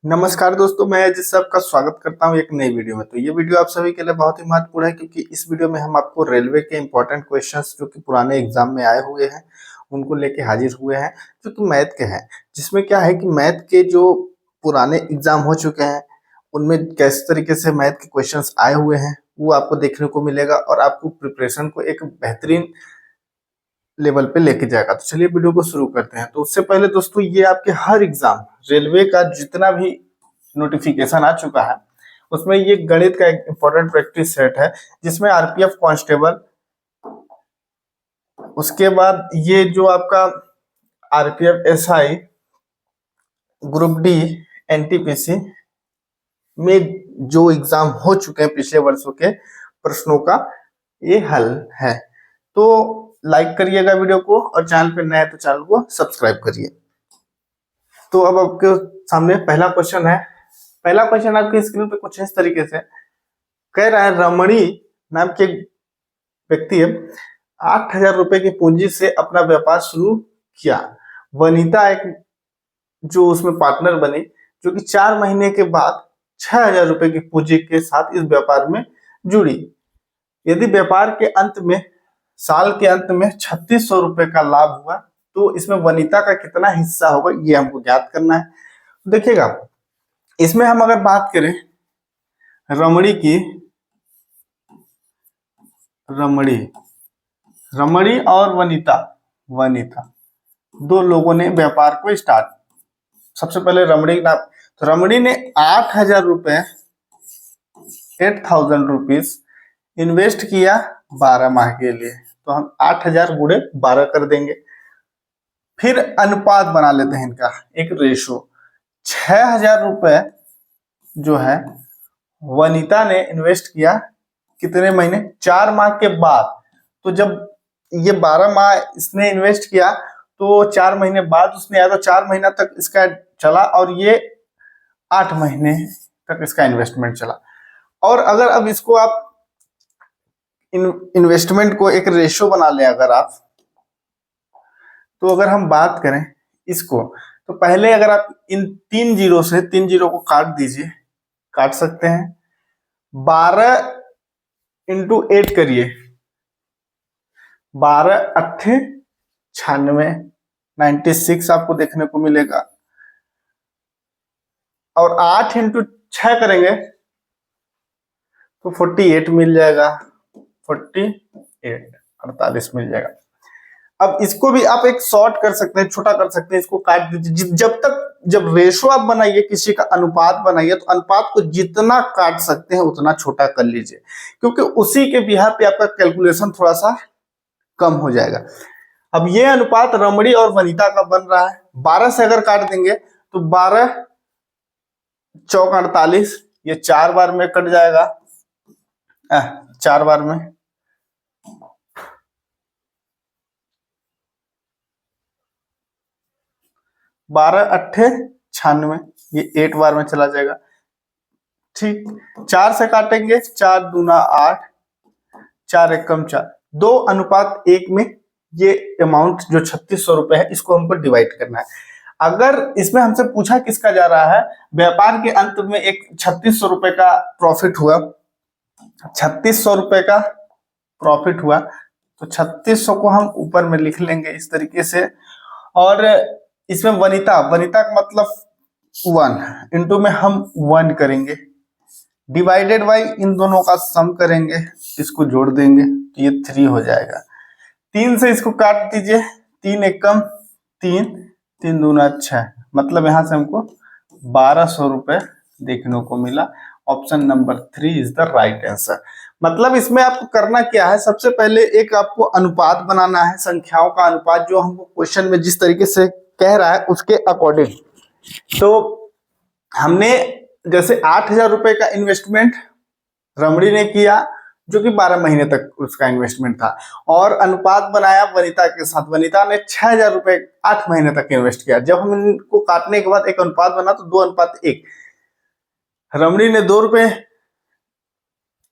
नमस्कार दोस्तों, मैं अजय सबका स्वागत करता हूं एक नई वीडियो में। तो ये वीडियो आप सभी के लिए बहुत ही महत्वपूर्ण है क्योंकि इस वीडियो में हम आपको रेलवे के इंपॉर्टेंट क्वेश्चंस जो कि पुराने एग्जाम में आए हुए हैं उनको लेके हाजिर हुए हैं, जो कि मैथ के हैं। जिसमें क्या है कि मैथ के जो पुराने एग्जाम हो चुके हैं उनमें किस तरीके से मैथ के क्वेश्चंस आए हुए हैं वो आपको देखने को मिलेगा और आपको प्रिपरेशन को एक बेहतरीन लेवल पे लेके जाएगा। तो चलिए वीडियो को शुरू करते हैं। तो उससे पहले दोस्तों, ये आपके हर एग्जाम रेलवे का जितना भी नोटिफिकेशन आ चुका है उसमें ये गणित का एक इंपॉर्टेंट प्रैक्टिस सेट है, जिसमें आरपीएफ कांस्टेबल, उसके बाद ये जो आपका RPF SI, group D, NTPC में जो एग्जाम हो चुके हैं पिछले वर्षों के प्रश्नों का ये हल है। तो लाइक करिएगा वीडियो को और चैनल पे नए हैं तो चैनल को सब्सक्राइब करिए। तो अब आपके सामने पहला क्वेश्चन है। पहला क्वेश्चन आपकी स्क्रीन पे कुछ इस तरीके से कह रहा है, रमणी नाम के व्यक्ति 8,000 रुपए की पूंजी से अपना व्यापार शुरू किया। वनिता एक जो उसमें पार्टनर बनी, जो कि 4 महीने के बाद 6,000 रुपए की पूंजी के साथ इस व्यापार में जुड़ी। यदि व्यापार के अंत में साल के अंत में 3,600 रुपए का लाभ हुआ तो इसमें वनिता का कितना हिस्सा होगा ये हमको ज्ञात करना है। देखिएगा, इसमें हम अगर बात करें रमणी की, रमणी और वनिता दो लोगों ने व्यापार को स्टार्ट। सबसे पहले रमणी ना, तो रमणी ने 8,000 रुपए 8,000 रुपीज इन्वेस्ट किया 12 माह के लिए। तो हम 8,000 गुणे 12 कर देंगे। फिर अनुपात बना लेते हैं इनका, एक रेशो। 6,000 रुपए जो है वनिता ने इन्वेस्ट किया कितने महीने? 4 माह के बाद। तो जब ये 12 माह इसने इन्वेस्ट किया तो 4 महीने बाद उसने आया, तो 4 महीना तक इसका चला और ये 8 महीने तक इसका इन्वेस्टमेंट चला। और अगर अब इसको आप इन्वेस्टमेंट को एक रेशो बना लें अगर आप, तो अगर हम बात करें इसको, तो पहले अगर आप इन 3 जीरो से 3 जीरो को काट दीजिए, काट सकते हैं। 12 इंटू 8 करिए, 12 अट्ठे 96, 96 आपको देखने को मिलेगा। और 8 इंटू 6 करेंगे तो 48 मिल जाएगा, 48 48 मिल जाएगा। अब इसको भी आप एक शॉर्ट कर सकते हैं, छोटा कर सकते हैं, इसको काट दीजिए। जब रेशो आप बनाइए, किसी का अनुपात बनाइए, तो अनुपात को जितना काट सकते हैं उतना छोटा कर लीजिए, क्योंकि उसी के बिहार पे आपका कैलकुलेशन थोड़ा सा कम हो जाएगा। अब ये अनुपात रमणी और वनिता का बन रहा है। 12 से अगर काट देंगे तो 12 चौक 48, ये 4 बार में कट जाएगा। 4 बार में 12 अट्ठे 96, ये 8 बार में चला जाएगा। ठीक, 4 से काटेंगे, 4 दूना 8, 4 एकम 4, 2:1 में ये अमाउंट जो 3,600 रुपए है इसको हमको डिवाइड करना है। अगर इसमें हमसे पूछा किसका जा रहा है, व्यापार के अंत में एक 3,600 रुपए का प्रॉफिट हुआ, 3,600 रुपए का प्रॉफिट हुआ, तो 3,600 को हम ऊपर में लिख लेंगे इस तरीके से। और इसमें वनिता का मतलब 1 इंटू में हम 1 करेंगे, डिवाइडेड बाई इन दोनों का सम करेंगे, इसको जोड़ देंगे तो ये 3 हो जाएगा। 3 से इसको काट दीजिए, 3 एकम 3, 3 दूना 6, मतलब यहां से हमको 1,200 रुपए देखने को मिला। Option number 3 is the right answer. मतलब इसमें आपको करना क्या है, सबसे पहले एक आपको अनुपात बनाना है, संख्याओं का अनुपात, जो हमको क्वेश्चन में जिस तरीके से कह रहा है उसके अकॉर्डिंग। तो हमने जैसे 8,000 रुपए का इन्वेस्टमेंट रमणी ने किया, जो कि 12 महीने तक उसका इन्वेस्टमेंट था, और अनुपात बनाया वनिता के साथ। वनिता ने 6,000 रुपए 8 महीने तक इन्वेस्ट किया। जब हम इनको काटने के बाद एक अनुपात बना तो 2:1। रमणी ने 2 रुपए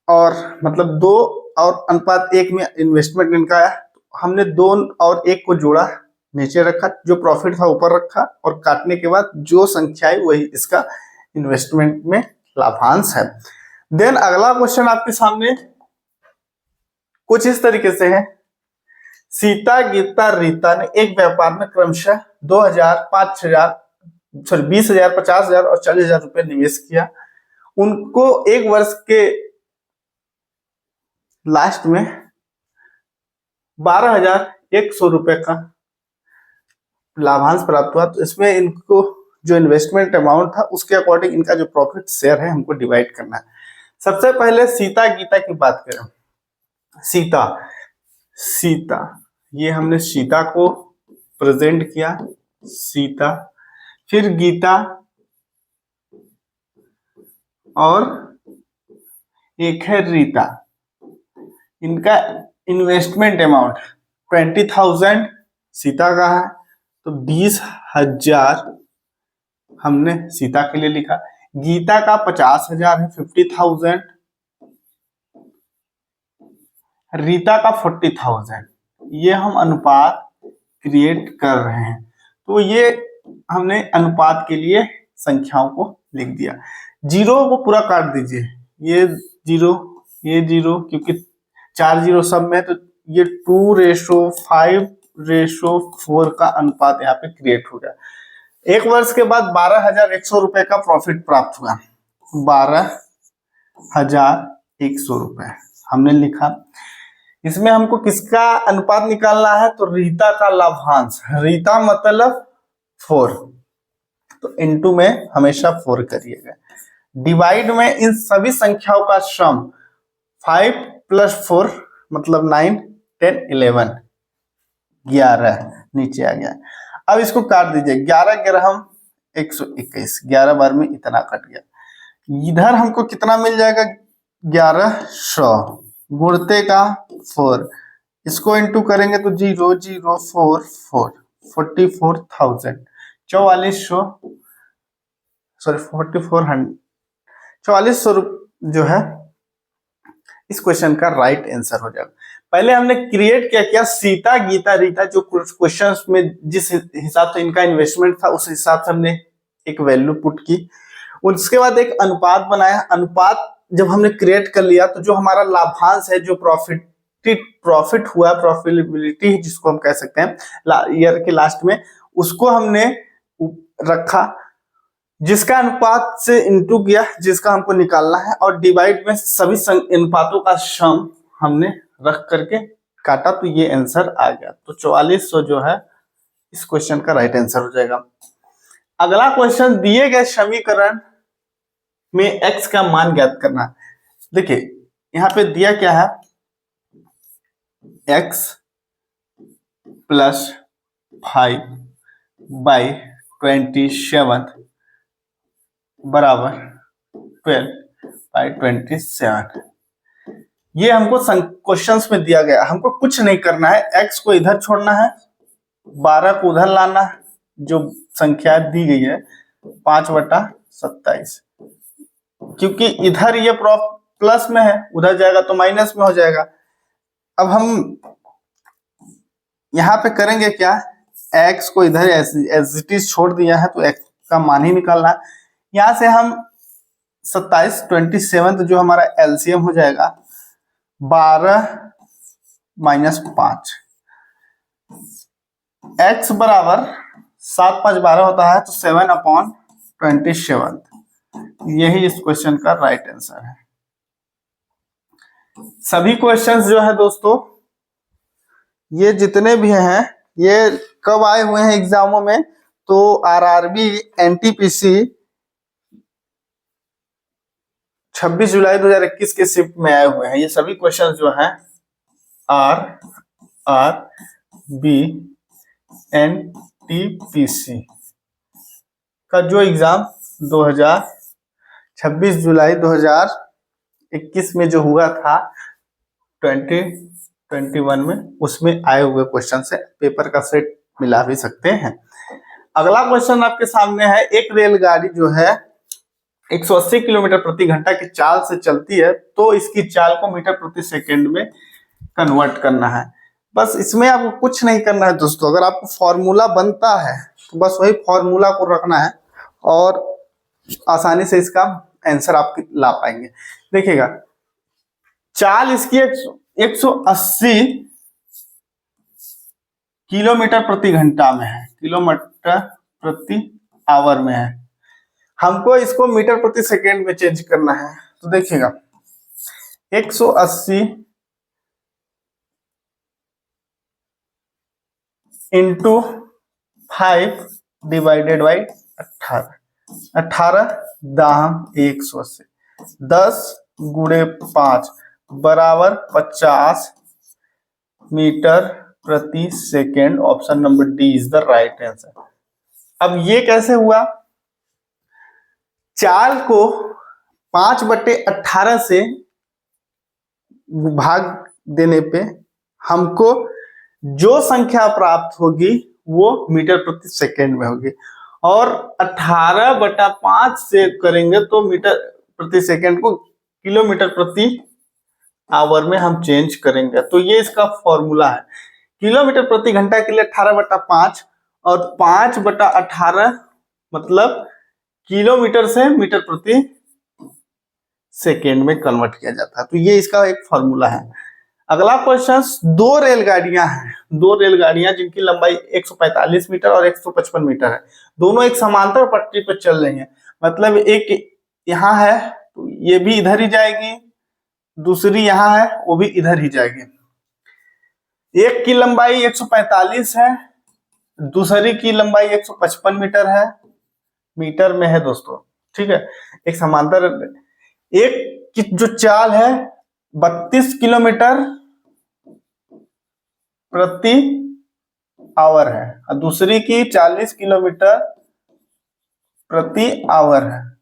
और मतलब 2 और अनुपात 1 में इन्वेस्टमेंट इनका आया, तो हमने 2 और 1 को जोड़ा, नीचे रखा, जो प्रॉफिट था ऊपर रखा, और काटने के बाद जो संख्या आई वही इसका इन्वेस्टमेंट में लाभांश है। देन अगला क्वेश्चन आपके सामने कुछ इस तरीके से है। सीता, गीता, रीता ने एक व्यापार में क्रमशः 2000, 20,000, 50,000 और 40,000 रुपए निवेश किया। उनको एक वर्ष के लास्ट में 12,100 रुपए का लाभांश प्राप्त हुआ। तो इसमें इनको जो इन्वेस्टमेंट अमाउंट था उसके अकॉर्डिंग इनका जो प्रॉफिट शेयर है हमको डिवाइड करना है। सबसे पहले सीता गीता की बात करें। सीता ये हमने सीता को प्रेजेंट किया, सीता, फिर गीता और एक है रीता। इनका इन्वेस्टमेंट अमाउंट 20,000 सीता का है, तो 20,000 हमने सीता के लिए लिखा। गीता का 50,000 है, 50,000। रीता का 40,000। ये हम अनुपात क्रिएट कर रहे हैं, तो ये हमने अनुपात के लिए संख्याओं को लिख दिया। जीरो को पूरा काट दीजिए, ये जीरो क्योंकि 4 जीरो सब में, तो ये 2:5:4 का अनुपात यहाँ पे क्रिएट हो गया। एक वर्ष के बाद 12,100 रुपए का प्रॉफिट प्राप्त हुआ। 12,100 रुपए हमने लिखा। इसमें हमको किसका अनुपात निकालना है, तो रीता का लाभांश। रीता मतलब 4, तो इनटू में हमेशा 4 करिएगा। डिवाइड में इन सभी संख्याओं का सम 5 + 4 मतलब 9, 10, 11, 11 नीचे आ गया। अब इसको काट दीजिए, 11 ग्राम 121, 11 बार में इतना कट गया। इधर हमको कितना मिल जाएगा, 1100 गुणते का 4, इसको इंटू करेंगे तो 0,044, 44,000, 4400 सॉरी 4400 जो है इस क्वेश्चन का राइट आंसर हो जाएगा। पहले हमने क्रिएट किया सीता, गीता, रीता, जो क्वेश्चंस में जिस हिसाब से इनका इन्वेस्टमेंट था उस हिसाब से हमने एक वैल्यू पुट की। उसके बाद एक अनुपात बनाया। अनुपात जब हमने क्रिएट कर लिया तो जो हमारा लाभांश है, जो प्रॉफिट हुआ, प्रॉफिटेबिलिटी जिसको हम कह सकते हैं ईयर के लास्ट में, उसको हमने रखा, जिसका अनुपात से इंटू किया, जिसका हमको निकालना है, और डिवाइड में सभी अनुपातों का सम हमने रख करके काटा, तो ये आंसर आ गया। तो 4400 जो है इस क्वेश्चन का राइट आंसर हो जाएगा। अगला क्वेश्चन, दिए गए समीकरण में x का मान ज्ञात करना। देखिए यहाँ पे दिया क्या है, x + 5/27 बराबर 12/27। ये हमको क्वेश्चंस में दिया गया। हमको कुछ नहीं करना है, x को इधर छोड़ना है, 12 को उधर लाना है, जो संख्या दी गई है 5/27, क्योंकि इधर ये प्लस में है, उधर जाएगा तो माइनस में हो जाएगा। अब हम यहाँ पे करेंगे क्या, x को इधर एज इट इज छोड़ दिया है, तो x का मान ही निकालना है। यहाँ से हम 27, 27 जो हमारा एलसीएम हो जाएगा 12 - 5, x बराबर 7, 5, 12 होता है, तो 7/27। यही इस क्वेश्चन का राइट आंसर है। सभी क्वेश्चंस जो है दोस्तों, ये जितने भी हैं ये कब आए हुए हैं एग्जामों में, तो आरआरबी एनटीपीसी 26 जुलाई 2021 के शिफ्ट में आए हुए हैं। ये सभी क्वेश्चंस जो हैं आरआरबी एनटीपीसी का जो एग्जाम 26 जुलाई 2021 में जो हुआ था 2021 में, उसमें आए हुए क्वेश्चन से पेपर का सेट मिला भी सकते हैं। अगला क्वेश्चन आपके सामने है, एक रेलगाड़ी जो है 180 किलोमीटर प्रति घंटा की चाल से चलती है, तो इसकी चाल को मीटर प्रति सेकंड में कन्वर्ट करना है। बस इसमें आपको कुछ नहीं करना है दोस्तों। अगर आपको फॉर्मूला बनता है तो बस वही फॉर्मूला को रखना है और आसानी से इसका आंसर आप ला पाएंगे। देखिएगा, चाल इसकी 180 किलोमीटर प्रति घंटा में है, किलोमीटर प्रति आवर में है। हमको इसको मीटर प्रति सेकेंड में चेंज करना है। तो देखिएगा 180 इंटू 5 डिवाइडेड बाई 18, 18 दाम 180, 10 गुणे 5 बराबर 50 मीटर प्रति second. Option number D is the right answer. अब ये कैसे हुआ? चाल को 5/18 से भाग देने पे हमको जो संख्या प्राप्त होगी वो मीटर प्रति सेकेंड में होगी, और 18/5 से करेंगे तो मीटर प्रति सेकेंड को किलोमीटर प्रति आवर में हम चेंज करेंगे। तो ये इसका फॉर्मूला है। किलोमीटर प्रति घंटा के लिए 18/5 और 5/18 मतलब किलोमीटर से मीटर प्रति सेकेंड में कन्वर्ट किया जाता है। तो ये इसका एक फॉर्मूला है। अगला क्वेश्चन, दो रेलगाड़ियां हैं, दो रेलगाड़ियां जिनकी लंबाई 145 मीटर और 155 मीटर है। दोनों एक समांतर पटरी पर चल रही हैं। मतलब एक यहाँ है तो ये भी इधर ही जाएगी, दूसरी यहाँ है वो भी इधर ही जाएगी। एक की लंबाई 145 है, दूसरी की लंबाई 155 मीटर है, मीटर में है दोस्तों, ठीक है। एक समांतर, एक की जो चाल है 32 किलोमीटर प्रति आवर है और दूसरी की 40 किलोमीटर प्रति आवर है।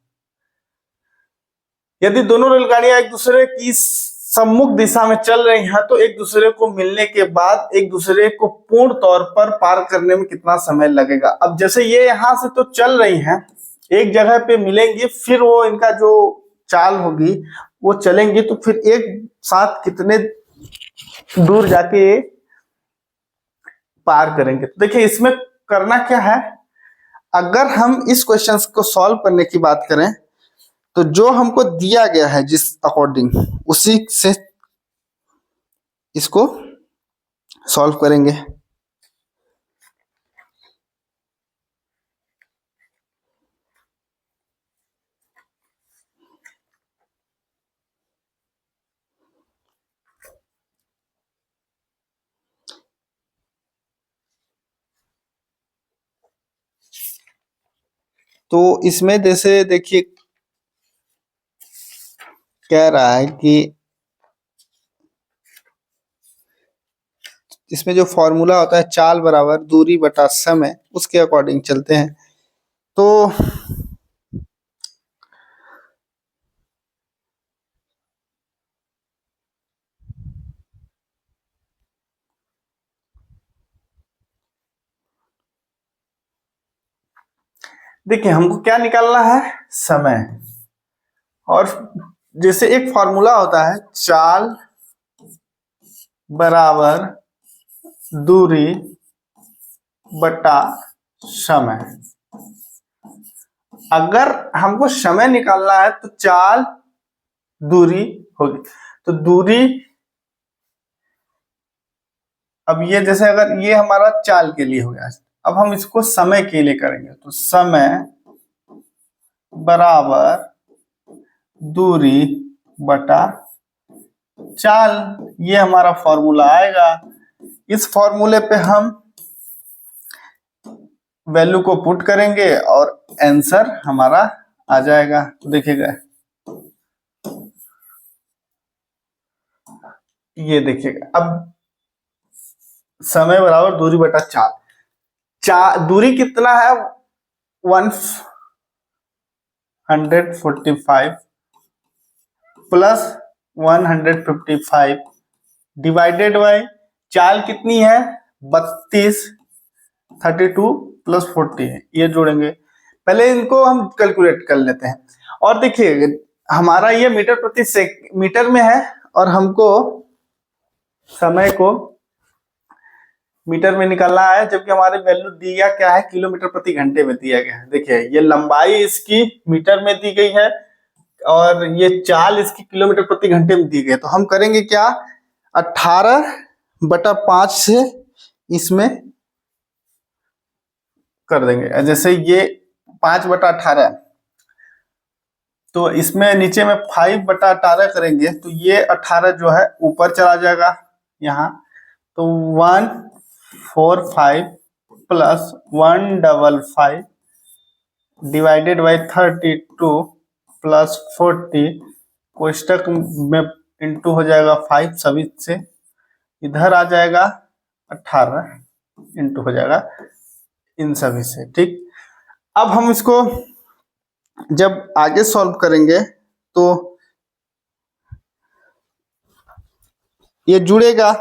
यदि दोनों रेलगाड़ियां एक दूसरे की सम्मुख दिशा में चल रही हैं तो एक दूसरे को मिलने के बाद एक दूसरे को पूर्ण तौर पर पार करने में कितना समय लगेगा? अब जैसे ये यहां से तो चल रही हैं, एक जगह पे मिलेंगी, फिर वो इनका जो चाल होगी वो चलेंगी, तो फिर एक साथ कितने दूर जाके पार करेंगे? तो देखिए इसमें करना क्या है, अगर हम इस क्वेश्चन को सॉल्व करने की बात करें तो जो हमको दिया गया है जिस अकॉर्डिंग उसी से इसको सॉल्व करेंगे। तो इसमें जैसे देखिए कह रहा है कि इसमें जो फॉर्मूला होता है चाल बराबर दूरी बटा समय, उसके अकॉर्डिंग चलते हैं। तो देखिए हमको क्या निकालना है, समय। और जैसे एक फॉर्मूला होता है चाल बराबर दूरी बटा समय। अगर हमको समय निकालना है तो चाल दूरी होगी, तो दूरी, अब ये जैसे अगर ये हमारा चाल के लिए हो गया, अब हम इसको समय के लिए करेंगे तो समय बराबर दूरी बटा चाल, ये हमारा फॉर्मूला आएगा। इस फॉर्मूले पे हम वैल्यू को पुट करेंगे और आंसर हमारा आ जाएगा। तो देखिएगा ये देखिएगा, अब समय बराबर दूरी बटा चाल, दूरी कितना है 145 प्लस 155 डिवाइडेड बाय चाल कितनी है 32, 32 प्लस 40 है, ये जोड़ेंगे। पहले इनको हम कैलकुलेट कर लेते हैं। और देखिए हमारा ये मीटर प्रति मीटर में है और हमको समय को मीटर में निकालना है, जबकि हमारे वैल्यू दिया क्या है, किलोमीटर प्रति घंटे में दिया गया है। देखिए ये लंबाई इसकी मीटर में दी गई है और ये चाल इसकी किलोमीटर प्रति घंटे में दी गई है। तो हम करेंगे क्या, 18/5 से इसमें कर देंगे। जैसे ये 5/18, तो इसमें नीचे में 5/18 करेंगे तो ये 18 जो है ऊपर चला जाएगा यहाँ, तो 145 प्लस 155 डिवाइडेड बाई 32 प्लस 40 कोष्टक में इंटू हो जाएगा 5 सभी से, इधर आ जाएगा 18 इंटू हो जाएगा इन सभी से। ठीक, अब हम इसको जब आगे सॉल्व करेंगे तो ये जुड़ेगा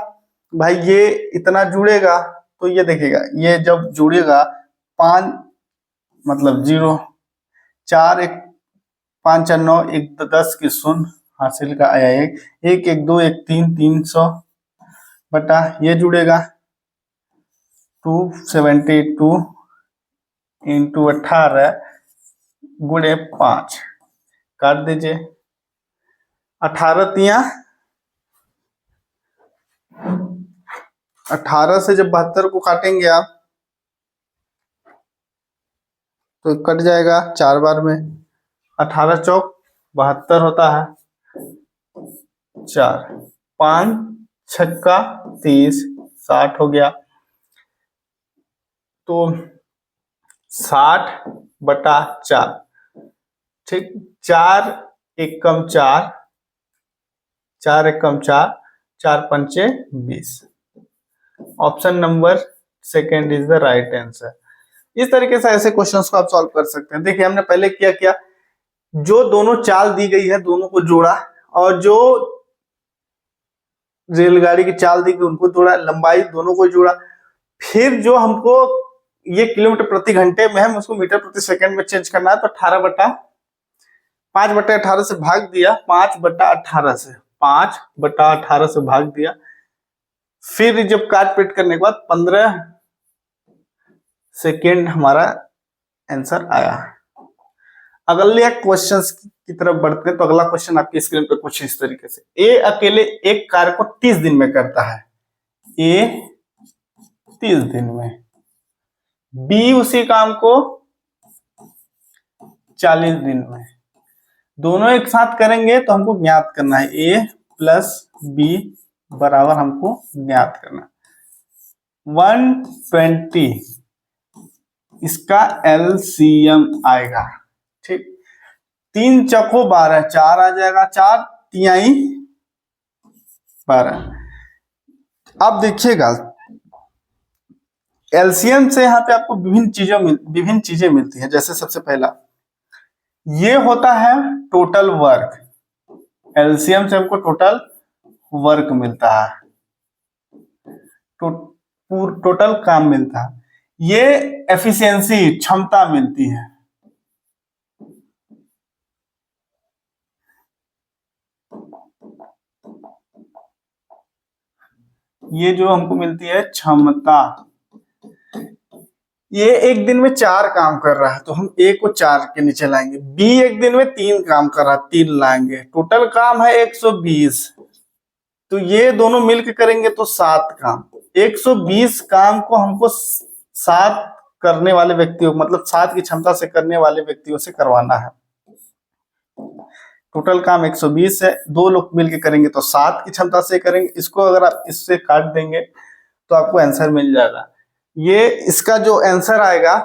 भाई, ये इतना जुड़ेगा तो ये देखिएगा, ये जब जुड़ेगा 5 मतलब 0, 4 1 5 4 9 1 10 की शून्य हासिल का आया 1 1 1 2 1 3 300 बटा ये जुड़ेगा 272 इंटू 18 गुणे 5, काट दीजिए 18 से जब 72 को काटेंगे आप तो कट जाएगा 4 बार में, 18 चौक 72 होता है, 4 5 छक्का 30 60 हो गया, तो 60/4। ठीक, 4 एकम 4, 4 एकम 4, 4 पंचे 20। Option number second is the right answer. इस तरीके से ऐसे क्वेश्चंस को आप सॉल्व कर सकते हैं। देखिए हमने पहले क्या जो दोनों चाल दी गई है दोनों को जोड़ा, और जो रेलगाड़ी की चाल दी गई उनको जोड़ा, लंबाई दोनों को जोड़ा, फिर जो हमको ये किलोमीटर प्रति घंटे में है, हम उसको मीटर प्रति सेकंड में चेंज करना है, तो 5/18 से भाग दिया, 5/18 से 5/18 से भाग दिया, फिर जब काट पीट करने के बाद 15 सेकेंड हमारा आंसर आया। अगले क्वेश्चन की तरफ बढ़ते हैं। तो अगला क्वेश्चन आपकी स्क्रीन पे कुछ इस तरीके से, ए अकेले एक कार्य को 30 दिन में करता है, ए 30 दिन में, बी उसी काम को 40 दिन में, दोनों एक साथ करेंगे तो हमको ज्ञात करना है, ए प्लस बी बराबर हमको ज्ञात करना 120, इसका एलसीएम आएगा। ठीक, 3 चौको 12, 4 आ जाएगा, 4 तिहाई 12। अब देखिएगा एलसीएम से यहाँ पे आपको विभिन्न चीजें मिलती हैं। जैसे सबसे पहला ये होता है टोटल वर्क, एलसीएम से हमको टोटल वर्क मिलता है, टोटल काम मिलता है। ये एफिशिएंसी क्षमता मिलती है, ये जो हमको मिलती है क्षमता, ये एक दिन में 4 काम कर रहा है तो हम ए को 4 के नीचे लाएंगे, बी एक दिन में 3 काम कर रहा है 3 लाएंगे, टोटल काम है 120, तो ये दोनों मिलकर करेंगे तो 7 काम, 120 काम को हमको 7 करने वाले व्यक्तियों, मतलब 7 की क्षमता से करने वाले व्यक्तियों से करवाना है। टोटल काम 120 है, 2 लोग मिलकर करेंगे तो 7 की क्षमता से करेंगे। इसको अगर आप इससे काट देंगे तो आपको आंसर मिल जाएगा। ये इसका जो आंसर आएगा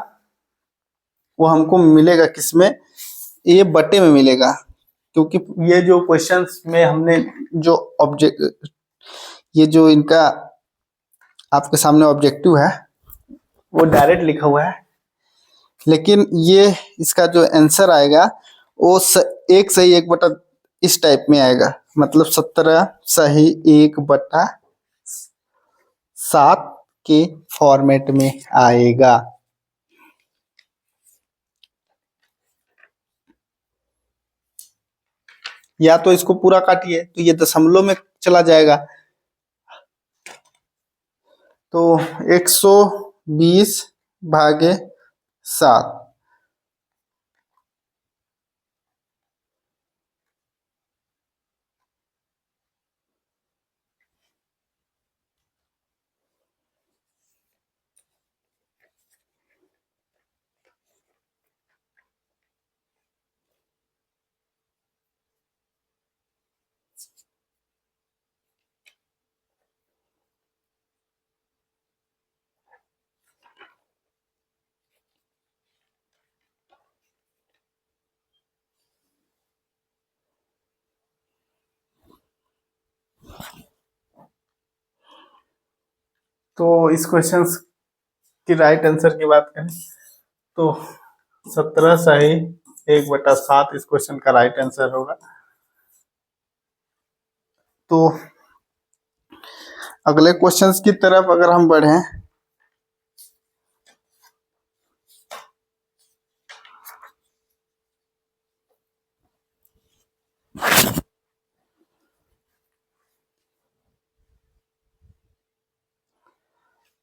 वो हमको मिलेगा किसमें, ये बटे में मिलेगा, क्योंकि ये जो क्वेश्चंस में हमने जो ऑब्जेक्ट, ये जो इनका आपके सामने ऑब्जेक्टिव है वो डायरेक्ट लिखा हुआ है, लेकिन ये इसका जो आंसर आएगा वो 1 सही 1 बटा इस टाइप में आएगा, मतलब 17 सही 1/7 के फॉर्मेट में आएगा। या तो इसको पूरा काटिए तो ये दशमलव में चला जाएगा, तो 120 भागे 7। तो इस क्वेश्चन की राइट आंसर की बात करें तो 17 सही 1/7 इस क्वेश्चन का राइट आंसर होगा। तो अगले क्वेश्चंस की तरफ अगर हम बढ़ें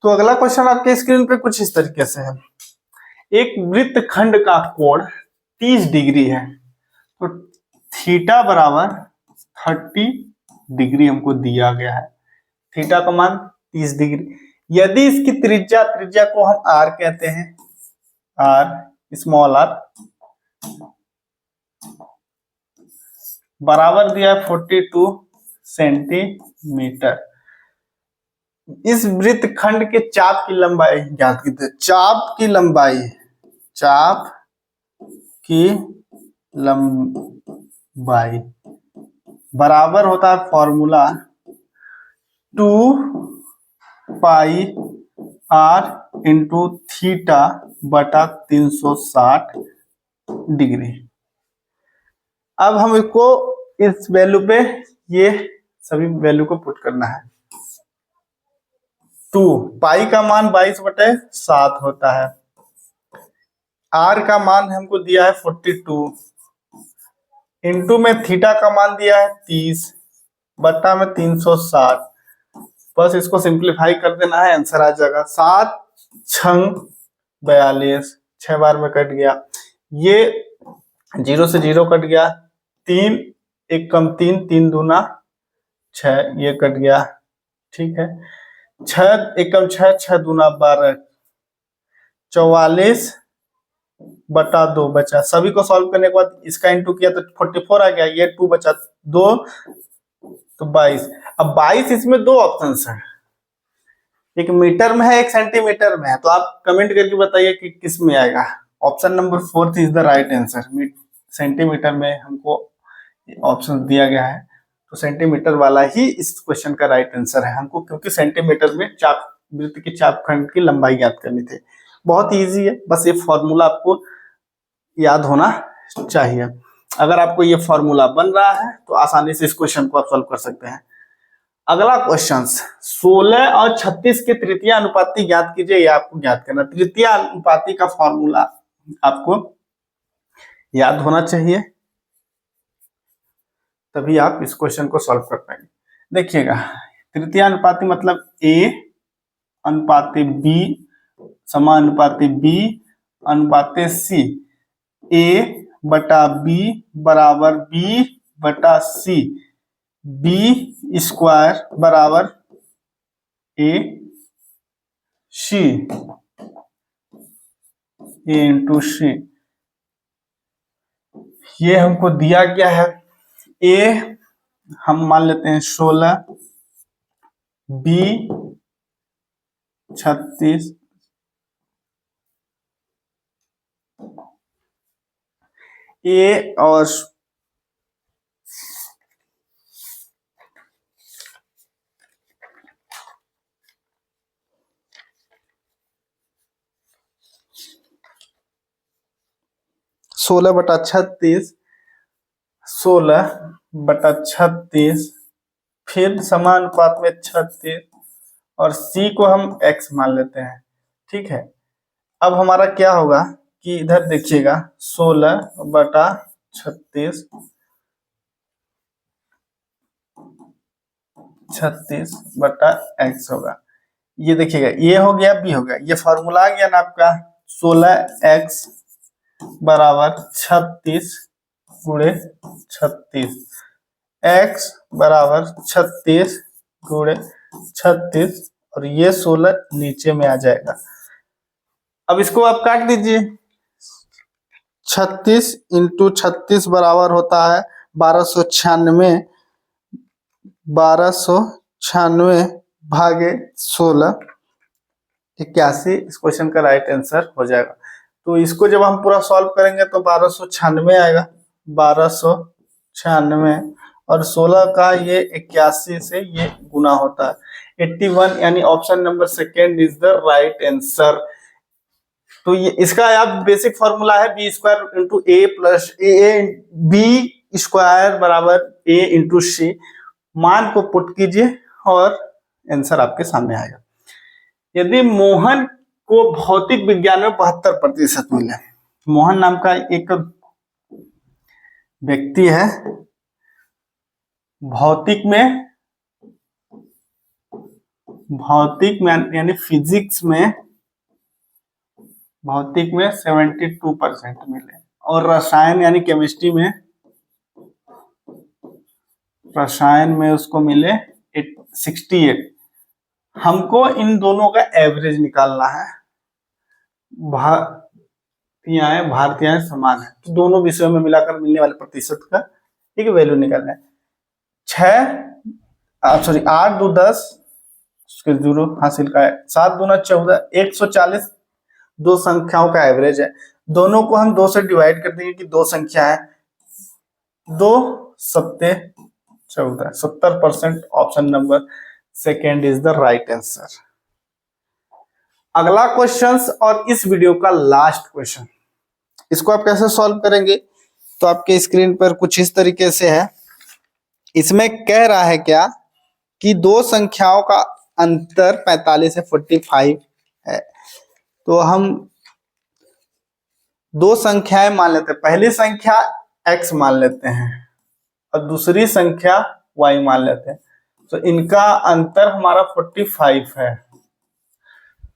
तो अगला क्वेश्चन आपके स्क्रीन पे कुछ इस तरीके से है। एक वृत्तखंड का कोण 30 डिग्री है, तो थीटा बराबर 30 डिग्री हमको दिया गया है। थीटा का मान 30 डिग्री। यदि इसकी त्रिज्या को हम आर कहते हैं, आर स्मॉल आर, बराबर दिया है 42 सेंटीमीटर। इस वृत्तखंड के चाप की लंबाई ज्ञात कीजिए। चाप की लंबाई बराबर होता है formula 2 pi r into theta बटा 360 डिग्री। अब हम इसको इस वैल्यू पे ये सभी वैल्यू को पुट करना है। 2 पाई का मान 22/7 होता है। आर का मान हमको दिया है 42, इंटू में थीटा का मान दिया है 30 बट्टा में 360। बस इसको सिंप्लीफाई कर देना है, आंसर आ जाएगा 7 छंग 42, 6 बार में कट गया, ये 0 से 0 कट गया, 3 1 कम 3, 3 दूना 6, ये कट गया, ठीक है। 6 1 कम 6, 6 दूना 12, 44 बटा 2 बचा। सभी को सॉल्व करने के बाद इसका इंटू किया तो 44 आ गया, ये 2 बचा, 2 तो 22। अब 22 इसमें दो ऑप्शंस हैं, एक मीटर में है एक सेंटीमीटर में है, तो आप कमेंट करके बताइए कि किस में आएगा। Option number 4 is the right answer. Centimetre में हमको ऑप्शन दिया गया है, तो सेंटीमीटर वाला ही इस क्वेश्चन का राइट आंसर है हमको, क्योंकि सेंटीमीटर में चाप वृत्त की चापखंड की लंबाई ज्ञात करनी थी। बहुत इजी है, बस ये फॉर्मूला आपको याद होना चाहिए। अगर आपको ये फॉर्मूला बन रहा है तो आसानी से इस क्वेश्चन को आप सॉल्व कर सकते हैं। अगला क्वेश्चन 16 और 36 के तृतीय अनुपाती ज्ञात कीजिए, ये आपको ज्ञात करना। तृतीय अनुपाती का फॉर्मूला आपको याद होना चाहिए, तभी आप इस क्वेश्चन को सॉल्व कर पाएंगे। देखिएगा, तृतीय अनुपाती मतलब ए अनुपाती बी समानुपाती बी अनुपाती सी। ए बटा बी बराबर बी बटा सी, बी स्क्वायर बराबर ए सी, ए इंटू सी। ये हमको दिया गया है। ए हम मान लेते हैं 16, बी 36, ए और 16/36, 16/36, फिर समानुपात में 36 और सी को हम x मान लेते हैं, ठीक है। अब हमारा क्या होगा कि इधर देखिएगा 16/36, 36/x होगा। ये देखिएगा, ये हो गया, बी हो गया, ये फॉर्मूला आ गया ना आपका 16x बराबर 36 गुणे 36, x बराबर 36 गुणे 36 और ये 16 नीचे में आ जाएगा। अब इसको आप काट दीजिए, 36 इंटू 36 बराबर होता है 1296, 1296 भागे 16, 81। इस क्वेश्चन का राइट आंसर हो जाएगा। तो इसको जब हम पूरा सॉल्व करेंगे तो 1296 आएगा, 1296 और 16 का ये 81 से ये गुना होता है 81, यानी option number second is the right answer. तो ये इसका आप बेसिक फॉर्मूला है बी स्क्वायर इंटू ए प्लस ए, बी स्क्वायर बराबर ए इंटू सी। मान को पुट कीजिए और आंसर आपके सामने आएगा। यदि मोहन को भौतिक विज्ञान में 72% मिले, मोहन नाम का एक व्यक्ति है, भौतिक में यानी फिजिक्स में भौतिक में 72% मिले और रसायन यानी केमिस्ट्री में, रसायन में उसको मिले 68। हमको इन दोनों का एवरेज निकालना है। भारतीय समान है तो दोनों विषयों में मिलाकर मिलने वाले प्रतिशत का एक वैल्यू निकालना है। 8 2 10 उसके 0 हासिल का है, 7 दूना 14, 140 दो संख्याओं का एवरेज है। दोनों को हम 2 से डिवाइड कर देंगे कि दो संख्या है, 2 सत्ते 14, 70%। Option number second is the right answer. अगला क्वेश्चन और इस वीडियो का लास्ट क्वेश्चन, इसको आप कैसे सॉल्व करेंगे तो आपके स्क्रीन पर कुछ इस तरीके से है। इसमें कह रहा है क्या कि दो संख्याओं का अंतर 45 से 45 है। तो हम दो संख्याएं मान लेते हैं, पहली संख्या x मान लेते हैं और दूसरी संख्या y मान लेते हैं। तो इनका अंतर हमारा 45 है।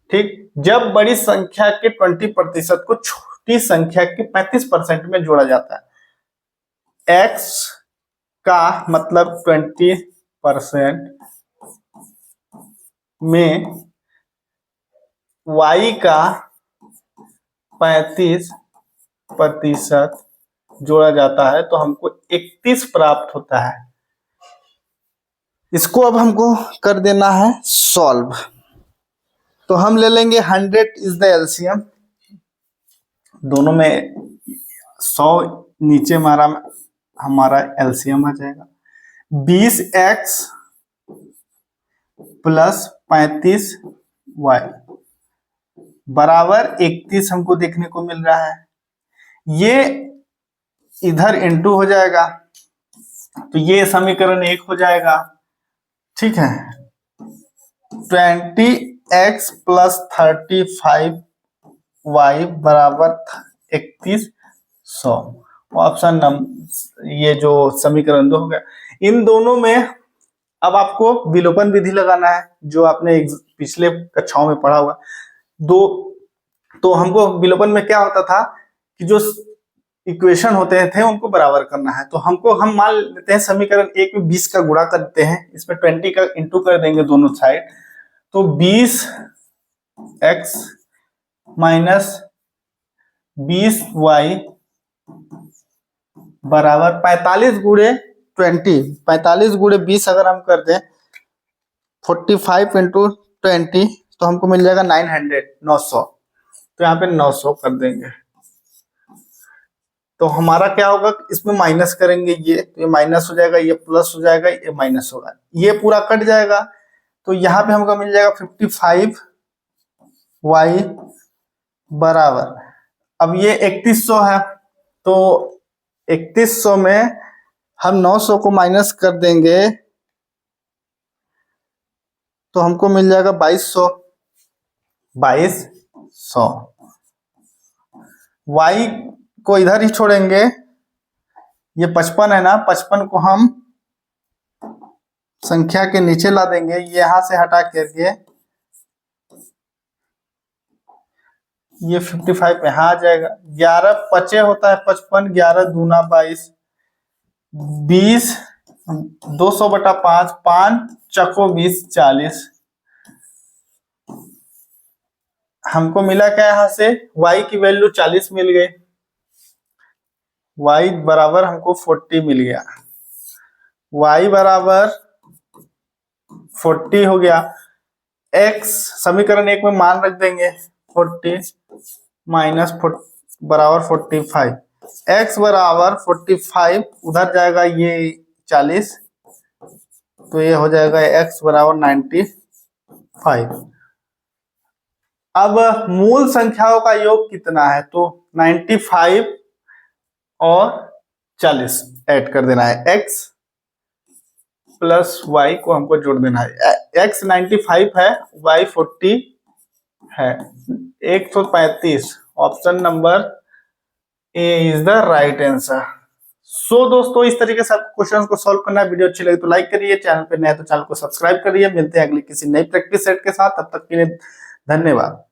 ठीक, जब बड़ी संख्या के 20% को छोटी संख्या के 35% में जोड़ा जाता है, x का मतलब 20% में y का 35% जोड़ा जाता है तो हमको 31 प्राप्त होता है। इसको अब हमको कर देना है सॉल्व। तो हम ले लेंगे 100 इज द एलसीएम, दोनों में 100 नीचे हमारा एलसीएम आ जाएगा। 20x प्लस 35y बराबर 31 हमको देखने को मिल रहा है। ये इधर इनटू हो जाएगा तो ये समीकरण 1 हो जाएगा। ठीक है, 20x प्लस 35y बराबर 3100। ऑप्शन नंबर ये जो समीकरण 2 हो गया। इन दोनों में अब आपको विलोपन विधि लगाना है, जो आपने पिछले कक्षाओं में पढ़ा हुआ। तो हमको विलोपन में क्या होता था कि जो इक्वेशन होते थे उनको बराबर करना है। तो हम मान लेते हैं समीकरण 1 में 20 का गुणा करते हैं, इसमें 20 का इंटू कर देंगे दोनों साइड। तो 20x माइनस 20y बराबर 45 गुणे 20, 45 गुणे 20 अगर हम कर दें 45 इंटू 20 तो हमको मिल जाएगा 900। तो यहाँ पे 900 कर देंगे। तो हमारा क्या होगा, इसमें माइनस करेंगे, ये तो ये माइनस हो जाएगा, ये प्लस हो जाएगा, ये माइनस होगा, ये पूरा कट जाएगा। तो यहाँ पे हमको मिल जाएगा 55y बराबर, अब ये 3100 है तो 3100 में हम 900 को माइनस कर देंगे तो हमको मिल जाएगा 2200। y को इधर ही छोड़ेंगे, ये 55 है ना, 55 को हम संख्या के नीचे ला देंगे, ये यहां से हटा करके ये 55 यहाँ आ जाएगा। 11 पचे होता है 55, 11 दूना 22, 20 200/5, 5 चको 20, 40। हमको मिला क्या यहाँ से, y की वैल्यू 40 मिल गई, y बराबर हमको 40 मिल गया, y बराबर 40 हो गया। x समीकरण 1 में मान रख देंगे 40 माइनस बराबर 45, x बराबर 45 उधर जाएगा ये 40, तो ये हो जाएगा x बराबर 95। अब मूल संख्याओं का योग कितना है, तो 95 और 40 ऐड कर देना है, x प्लस y को हमको जोड़ देना है। x 95 है, y 40 है, 135। Option number A is the right answer. So दोस्तों इस तरीके से आपको क्वेश्चन को सॉल्व करना है। वीडियो अच्छी लगी तो लाइक करिए, चैनल पे नए तो चैनल को सब्सक्राइब करिए। मिलते हैं अगली किसी नई प्रैक्टिस सेट के साथ, तब तक के लिए धन्यवाद।